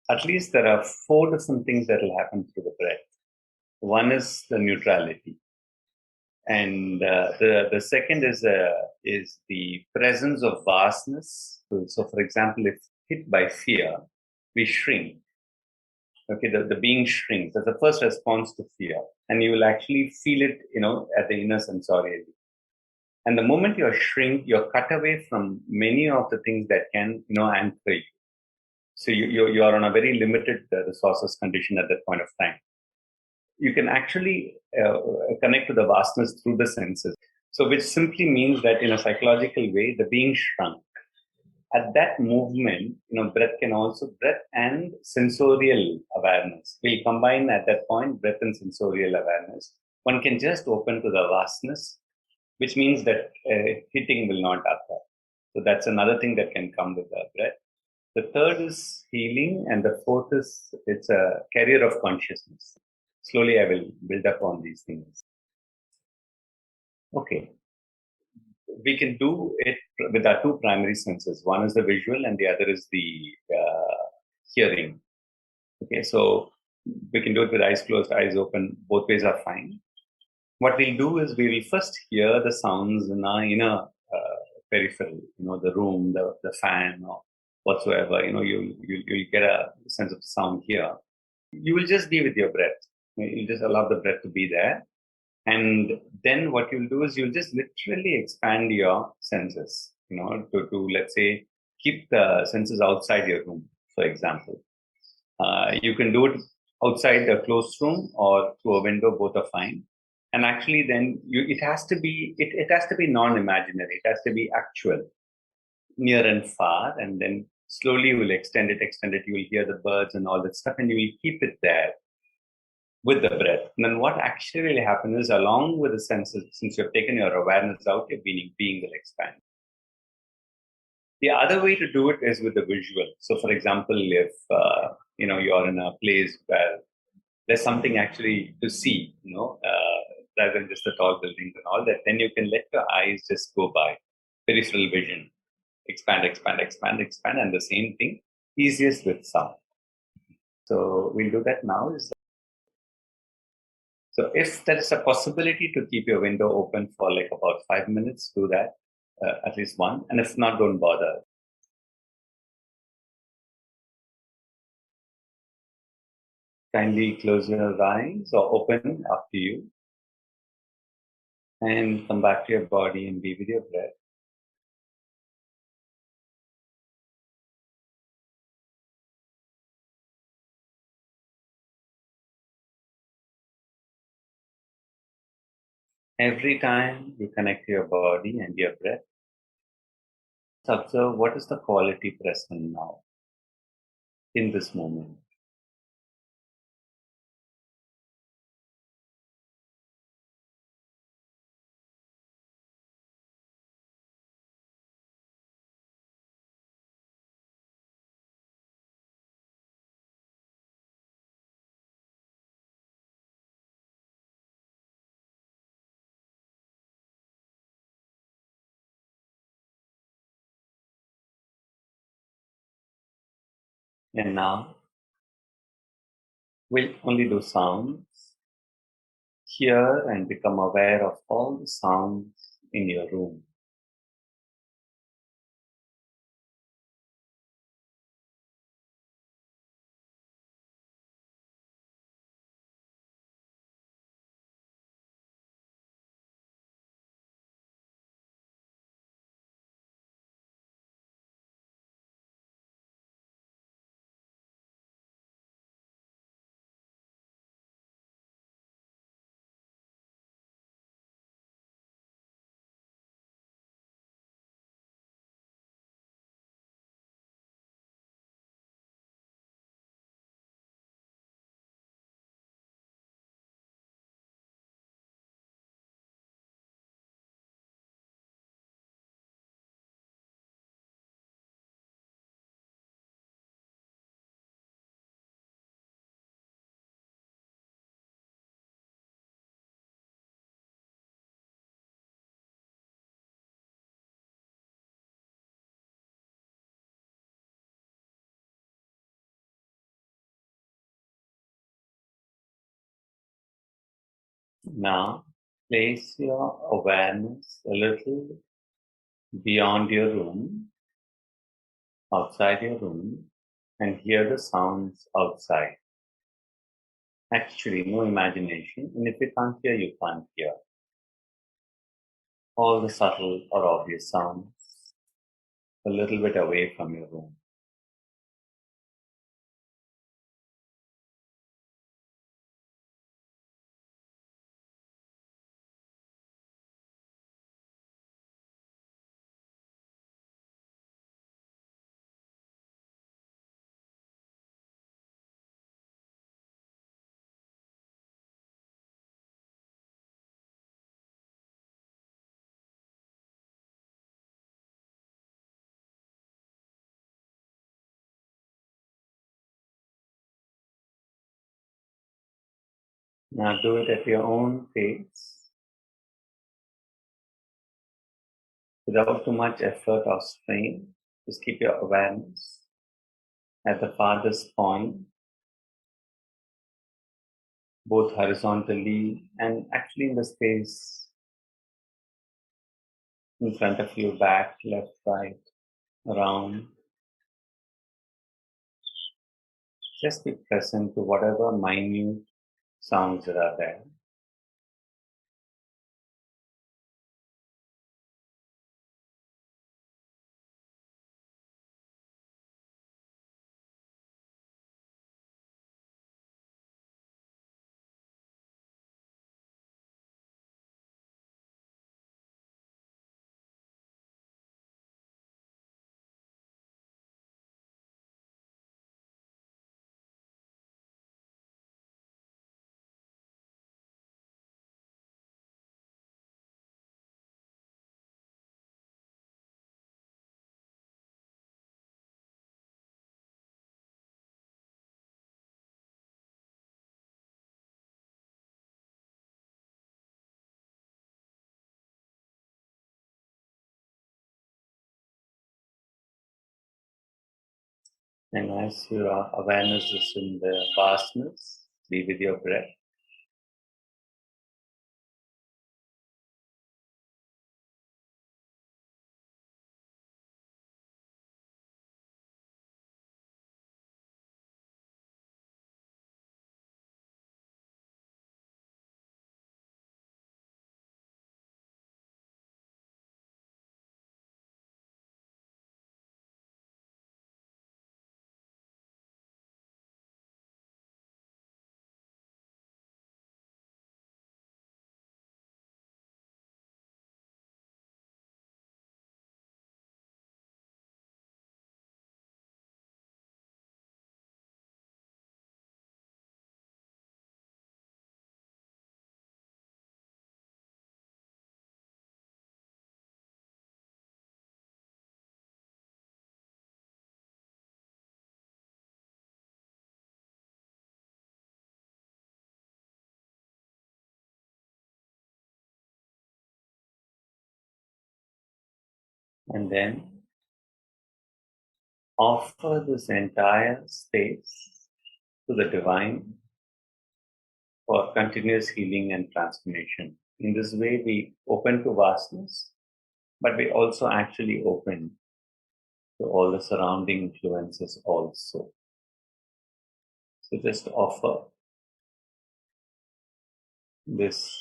At least there are four different things that will happen through the breath. One is the neutrality, and the second is the presence of vastness. So, for example, if hit by fear, we shrink. Okay, the being shrinks. That's the first response to fear, and you will actually feel it, at the inner sensorially. And the moment you're shrink, you're cut away from many of the things that can, anchor you. So you are on a very limited resources condition at that point of time. You can actually connect to the vastness through the senses. So which simply means that in a psychological way, the being shrunk. At that movement, breath and sensorial awareness will combine at that point, breath and sensorial awareness. One can just open to the vastness, which means that hitting will not occur. So that's another thing that can come with the breath. The third is healing, and the fourth is it's a carrier of consciousness. Slowly, I will build up on these things. Okay, we can do it with our two primary senses. One is the visual, and the other is the hearing. Okay, so we can do it with eyes closed, eyes open. Both ways are fine. What we'll do is we will first hear the sounds in our inner peripheral, the room, the fan, or whatsoever. You'll get a sense of sound here. You will just be with your breath. You just allow the breath to be there. And then what you'll do is you'll just literally expand your senses, to let's say, keep the senses outside your room, for example. You can do it outside a closed room or through a window, both are fine. And actually then it has to be non-imaginary, it has to be actual, near and far, and then slowly you will extend it, you will hear the birds and all that stuff, and you will keep it there with the breath. And then what actually will happen is, along with the senses, since you've taken your awareness out, your being will expand. The other way to do it is with the visual. So, for example, if you're in a place where there's something actually to see, rather than just the tall buildings and all that, then you can let your eyes just go by. Peripheral vision, expand, expand, expand, expand, and the same thing, easiest with sound. So we'll do that now. So if there is a possibility to keep your window open for like about 5 minutes, do that, at least one. And if not, don't bother. Kindly close your eyes or open, up to you. And come back to your body and be with your breath. Every time you connect to your body and your breath, observe what is the quality present now, in this moment. And now, we'll only do sounds. Hear and become aware of all the sounds in your room. Now, place your awareness a little beyond your room, outside your room, and hear the sounds outside. Actually, no imagination, and if you can't hear, you can't hear. All the subtle or obvious sounds a little bit away from your room. Now do it at your own pace, without too much effort or strain. Just keep your awareness at the farthest point, both horizontally and actually in the space in front of you, back, left, right, around. Just be present to whatever minute sounds that are there. And as your awareness is in the vastness, be with your breath. And then offer this entire space to the divine for continuous healing and transformation. In this way, we open to vastness, but we also actually open to all the surrounding influences also. So just offer this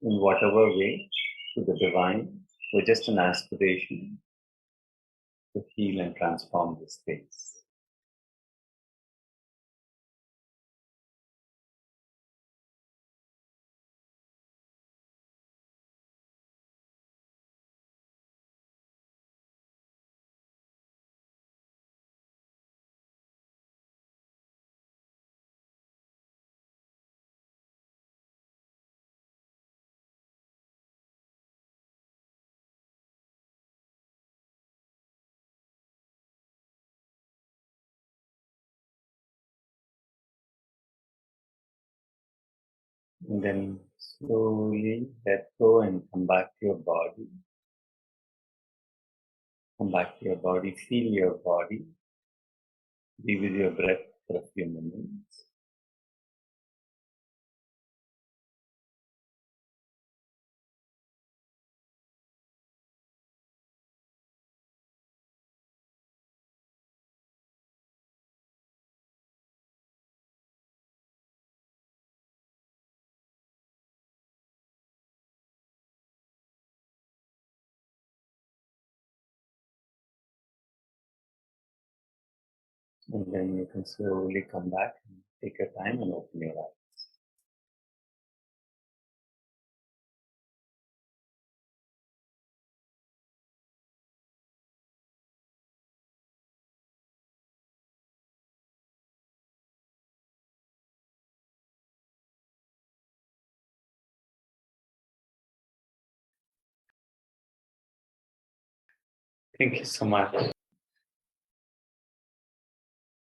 in whatever way to the divine with just an aspiration to heal and transform the space. And then slowly let go and come back to your body. Come back to your body, feel your body. Be with your breath for a few minutes. And then you can slowly come back and take your time and open your eyes. Thank you so much.